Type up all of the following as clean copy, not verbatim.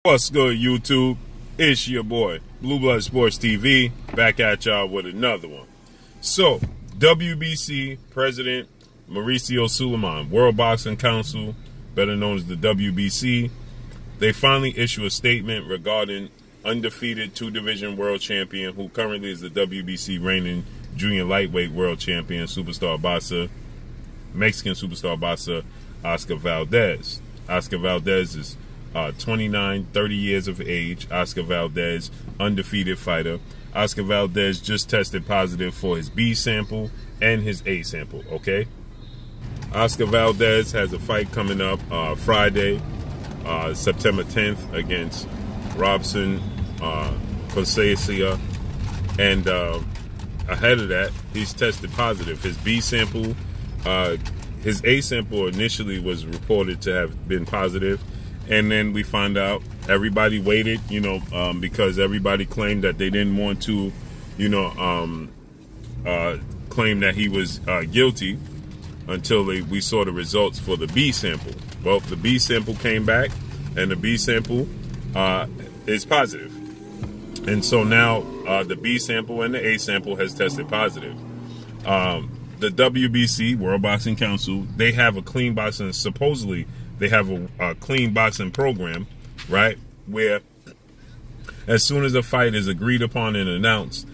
What's good, YouTube? It's your boy, Blue Blood Sports TV, back at y'all with another one. So, WBC President Mauricio Suleiman, World Boxing Council, better known as the WBC, they finally issue a statement regarding undefeated two-division world champion, who currently is the WBC reigning junior lightweight world champion, superstar boxer, Mexican superstar boxer, Oscar Valdez. Oscar Valdez is 29, 30 years of age. Oscar Valdez, undefeated fighter. Oscar Valdez just tested positive for his B sample and his A sample, okay? Oscar Valdez has a fight coming up Friday, September 10th against Robson Conceição. And ahead of that, he's tested positive. His B sample, his A sample initially was reported to have been positive. And then we find out everybody waited, because everybody claimed that they didn't want to, claim that he was guilty until we saw the results for the B sample. Well, the B sample came back, and the B sample is positive. And so now the B sample and the A sample has tested positive. The WBC, World Boxing Council, they have a clean boxing, supposedly, they have a clean boxing program, right, where as soon as a fight is agreed upon and announced,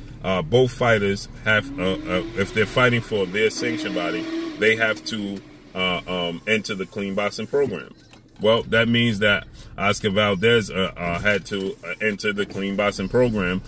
both fighters have, if they're fighting for their sanction body, they have to enter the clean boxing program. Well, that means that Oscar Valdez had to enter the clean boxing program.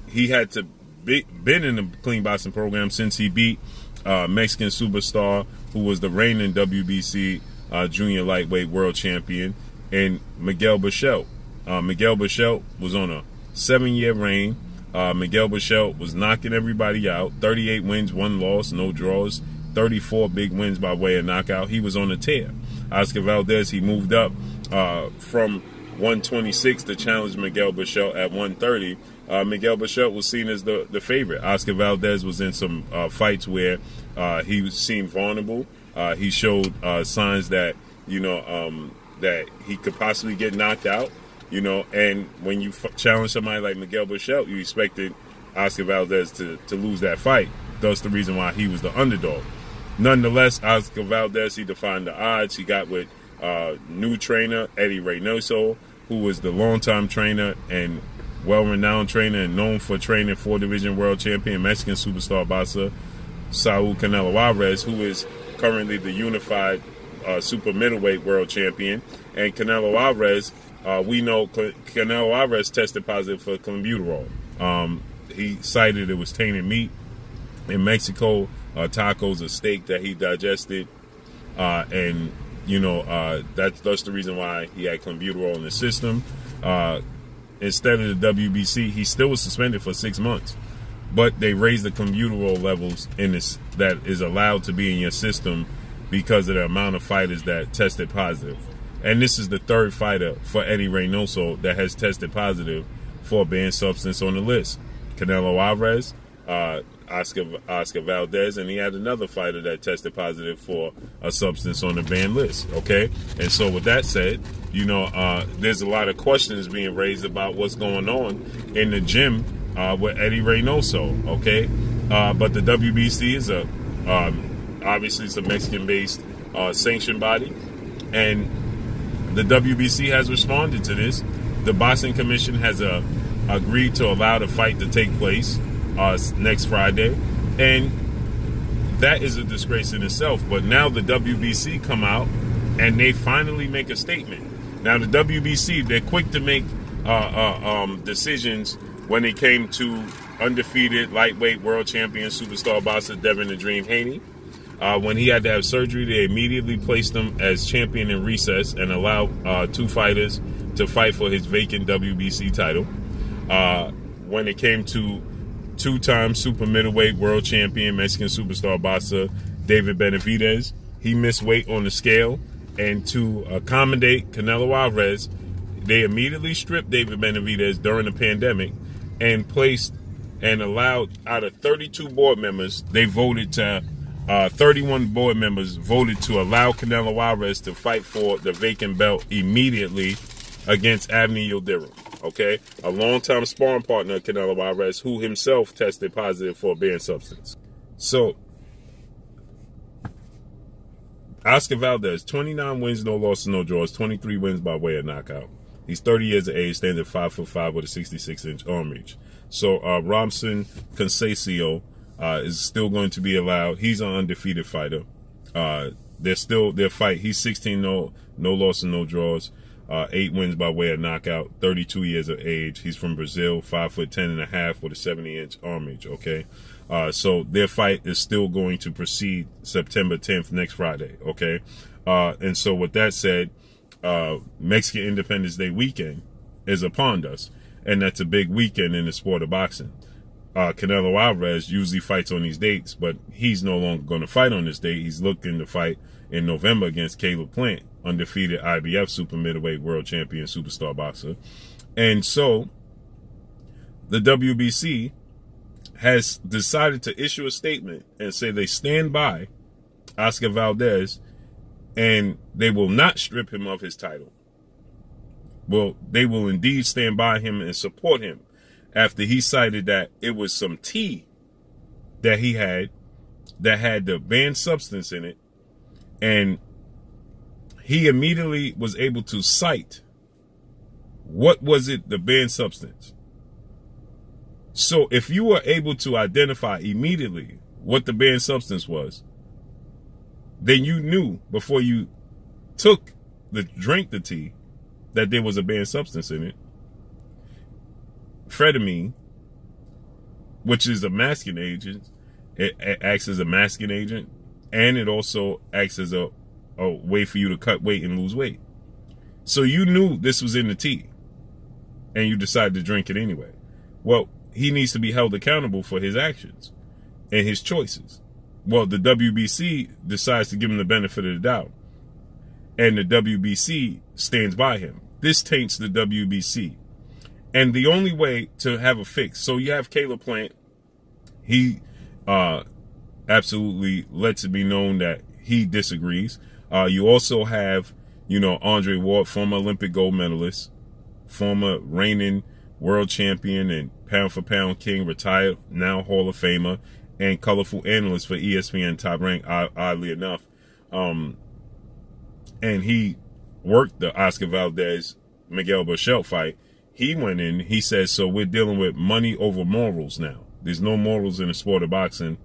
He had to been in the clean boxing program since he beat Mexican superstar who was the reigning WBC junior lightweight world champion, and Miguel Berchelt. Miguel Berchelt was on a 7-year reign. Miguel Berchelt was knocking everybody out. 38 wins, 1 loss, no draws. 34 big wins by way of knockout. He was on a tear. Oscar Valdez, he moved up from 126 to challenge Miguel Berchelt at 130. Miguel Berchelt was seen as the favorite. Oscar Valdez was in some fights where he seemed vulnerable. He showed signs that, that he could possibly get knocked out, and when you challenge somebody like Miguel Berchelt, you expected Oscar Valdez to lose that fight. That's the reason why he was the underdog. Nonetheless, Oscar Valdez, he defied the odds. He got with new trainer Eddie Reynoso, who was the longtime trainer and well-renowned trainer and known for training 4-division world champion Mexican superstar boxer Saul Canelo Alvarez, who is currently the unified super middleweight world champion. And Canelo Alvarez, we know Canelo Alvarez tested positive for clenbuterol. He cited it was tainted meat in Mexico, tacos, a steak that he digested, and that's the reason why he had clenbuterol in the system. Instead of the WBC, he still was suspended for 6 months. But they raised the clenbuterol levels in this that is allowed to be in your system because of the amount of fighters that tested positive. And this is the 3rd fighter for Eddie Reynoso that has tested positive for a banned substance on the list. Canelo Alvarez, Oscar Valdez, and he had another fighter that tested positive for a substance on the banned list, okay? And so with that said, there's a lot of questions being raised about what's going on in the gym with Eddie Reynoso, okay? But the WBC is obviously it's a Mexican-based sanction body, and the WBC has responded to this. The Boxing Commission has agreed to allow the fight to take place next Friday, and that is a disgrace in itself. But now the WBC come out and they finally make a statement. Now the WBC, they're quick to make decisions. When it came to undefeated lightweight world champion superstar boxer Devin the Dream Haney, when he had to have surgery, they immediately placed him as champion in recess and allowed 2 fighters to fight for his vacant WBC title. When it came to 2-time super middleweight world champion Mexican superstar boxer David Benavidez, he missed weight on the scale, and to accommodate Canelo Alvarez, they immediately stripped David Benavidez during the pandemic and placed and allowed, out of 32 board members, they voted to 31 board members voted to allow Canelo Alvarez to fight for the vacant belt immediately against Avni Yildirim, okay? A longtime sparring partner of Canelo Alvarez, who himself tested positive for a banned substance. So, Oscar Valdez, 29 wins, no losses, no draws, 23 wins by way of knockout. He's 30 years of age, stands at 5'5" with a 66-inch arm reach. So, Robson Conceição is still going to be allowed. He's an undefeated fighter. They're still their fight. He's 16, no losses, no draws. 8 wins by way of knockout, 32 years of age. He's from Brazil, 5'10.5" with a 70-inch arm reach, okay? So their fight is still going to proceed September 10th, next Friday, okay? And so with that said, Mexican Independence Day weekend is upon us, and that's a big weekend in the sport of boxing. Canelo Alvarez usually fights on these dates, but he's no longer going to fight on this date. He's looking to fight in November against Caleb Plant, undefeated IBF super middleweight world champion superstar boxer. And so the WBC has decided to issue a statement and say they stand by Oscar Valdez and they will not strip him of his title. Well, they will indeed stand by him and support him after he cited that it was some tea that he had that had the banned substance in it, and he immediately was able to cite what was it, the banned substance. So if you were able to identify immediately what the banned substance was, then you knew before you drank the tea that there was a banned substance in it. Phentermine, which is a masking agent, it acts as a masking agent, and it also acts as a way for you to cut weight and lose weight. So you knew this was in the tea, and you decided to drink it anyway. Well, he needs to be held accountable for his actions and his choices. Well, the WBC decides to give him the benefit of the doubt, and the WBC stands by him. This taints the WBC. And the only way to have a fix, so you have Caleb Plant. He absolutely lets it be known that he disagrees. You also have, Andre Ward, former Olympic gold medalist, former reigning world champion and pound-for-pound king, retired, now Hall of Famer, and colorful analyst for ESPN Top Rank, oddly enough. And he worked the Oscar Valdez-Miguel Berchelt fight. He went in, he says, so we're dealing with money over morals now. There's no morals in the sport of boxing,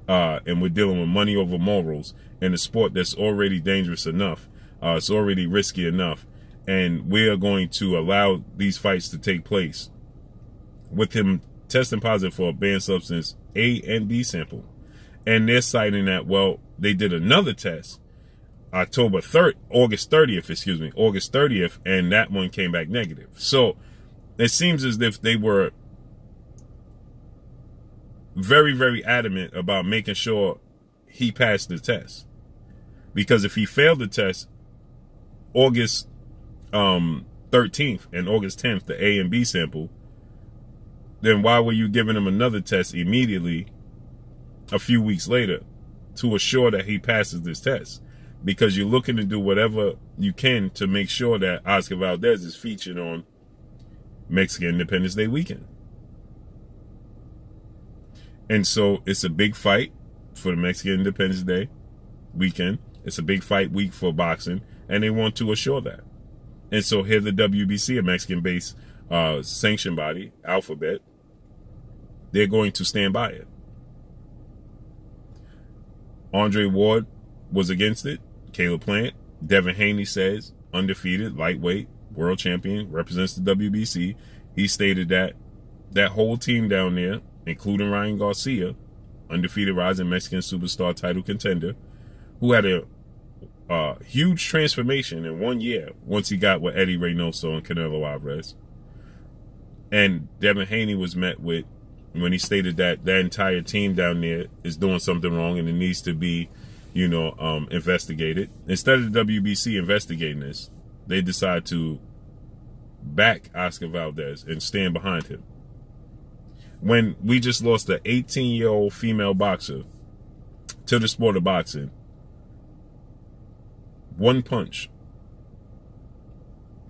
and we're dealing with money over morals in a sport that's already dangerous enough. It's already risky enough. And we are going to allow these fights to take place with him testing positive for a banned substance A and B sample. And they're citing that, well, they did another test August 30th, and that one came back negative. So it seems as if they were very, very adamant about making sure he passed the test. Because if he failed the test August 13th and August 10th, the A and B sample, then why were you giving him another test immediately a few weeks later to assure that he passes this test? Because you're looking to do whatever you can to make sure that Oscar Valdez is featured on Mexican Independence Day weekend. And so it's a big fight for the Mexican Independence Day weekend. It's a big fight week for boxing, and they want to assure that. And so here the WBC, a Mexican-based sanction body, Alphabet, they're going to stand by it. Andre Ward was against it. Caleb Plant, Devin Haney says, undefeated, lightweight, world champion, represents the WBC. He stated that that whole team down there, including Ryan Garcia, undefeated rising Mexican superstar title contender, who had a huge transformation in 1 year once he got with Eddie Reynoso and Canelo Alvarez. And Devin Haney was met with, when he stated that that entire team down there is doing something wrong and it needs to be, investigated. Instead of the WBC investigating this, they decide to back Oscar Valdez and stand behind him. When we just lost an 18-year-old female boxer to the sport of boxing, one punch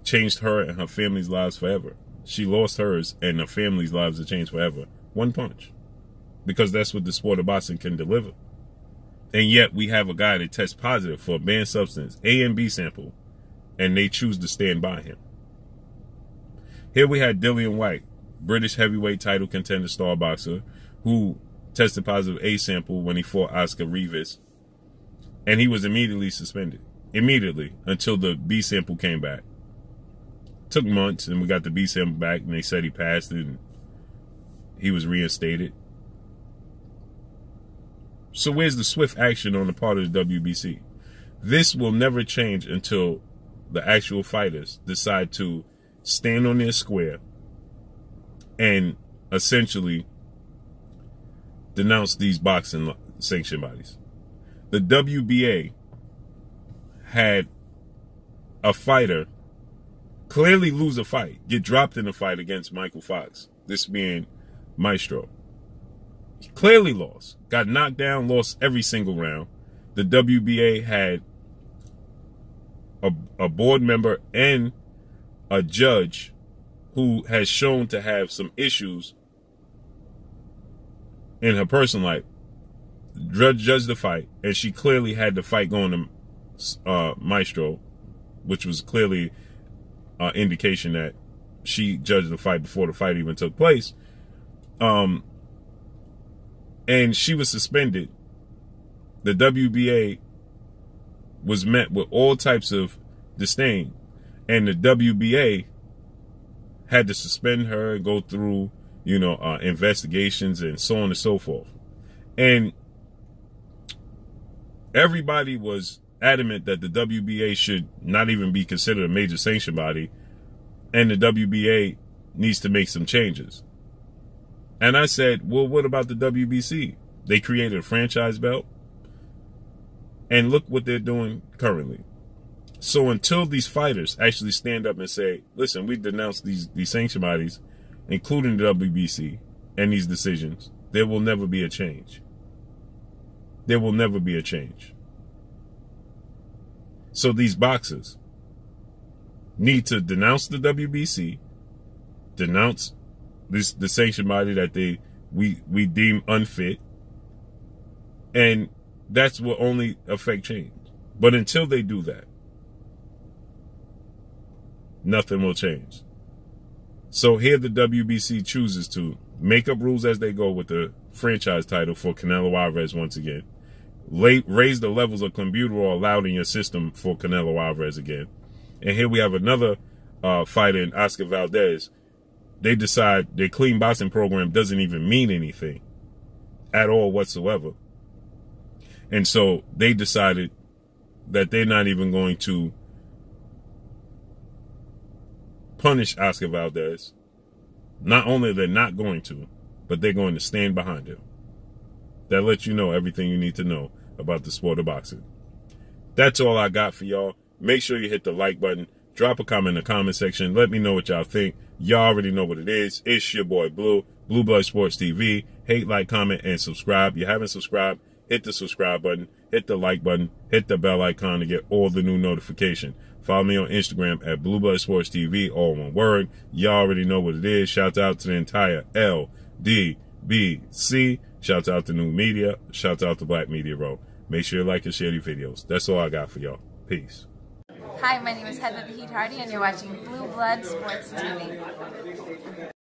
changed her and her family's lives forever. She lost hers, and her family's lives have changed forever. One punch. Because that's what the sport of boxing can deliver. And yet we have a guy that tests positive for a banned substance, A and B sample, and they choose to stand by him. Here we had Dillian White, British heavyweight title contender star boxer, who tested positive A sample when he fought Oscar Rivas. And he was immediately suspended. Immediately, until the B sample came back. Took months, and we got the B sample back, and they said he passed, and he was reinstated. So where's the swift action on the part of the WBC? This will never change until the actual fighters decide to stand on their square and essentially denounce these boxing sanction bodies. The WBA had a fighter clearly lose a fight, get dropped in a fight against Michael Fox, this being Maestro. He clearly lost, got knocked down, lost every single round. The WBA had a board member and a judge who has shown to have some issues in her personal life. Judged the fight, and she clearly had the fight going to Maestro, which was clearly indication that she judged the fight before the fight even took place. And she was suspended. The WBA was met with all types of disdain, and the WBA had to suspend her and go through, investigations and so on and so forth. And everybody was adamant that the WBA should not even be considered a major sanction body, and the WBA needs to make some changes. And I said, well, what about the WBC? They created a franchise belt, and look what they're doing currently. So until these fighters actually stand up and say, listen, we denounce these sanction bodies, including the WBC, and these decisions, there will never be a change. There will never be a change. So these boxers need to denounce the WBC, denounce the sanction body that we deem unfit, and that's what only affect change. But until they do that, nothing will change. So here the WBC chooses to make up rules as they go with the franchise title for Canelo Alvarez once again. Raise the levels of clenbuterol allowed in your system for Canelo Alvarez again. And here we have another fighter in Oscar Valdez. They decide their clean boxing program doesn't even mean anything at all whatsoever. And so they decided that they're not even going to punish Oscar Valdez. Not only they're not going to, but they're going to stand behind him. That lets you know everything you need to know about the sport of boxing. That's all I got for y'all. Make sure you hit the like button. Drop a comment in the comment section. Let me know what y'all think. Y'all already know what it is. It's your boy Blue, Blue Blood Sports TV. Hate, like, comment, and subscribe. If you haven't subscribed, hit the subscribe button, hit the like button, hit the bell icon to get all the new notification. Follow me on Instagram at Blue Blood Sports TV, all one word. Y'all already know what it is. Shout out to the entire LDBC. Shout out to New Media. Shout out to Black Media Row. Make sure you like and share these videos. That's all I got for y'all. Peace. Hi, my name is Heather the Heat Hardy, and you're watching Blue Blood Sports TV.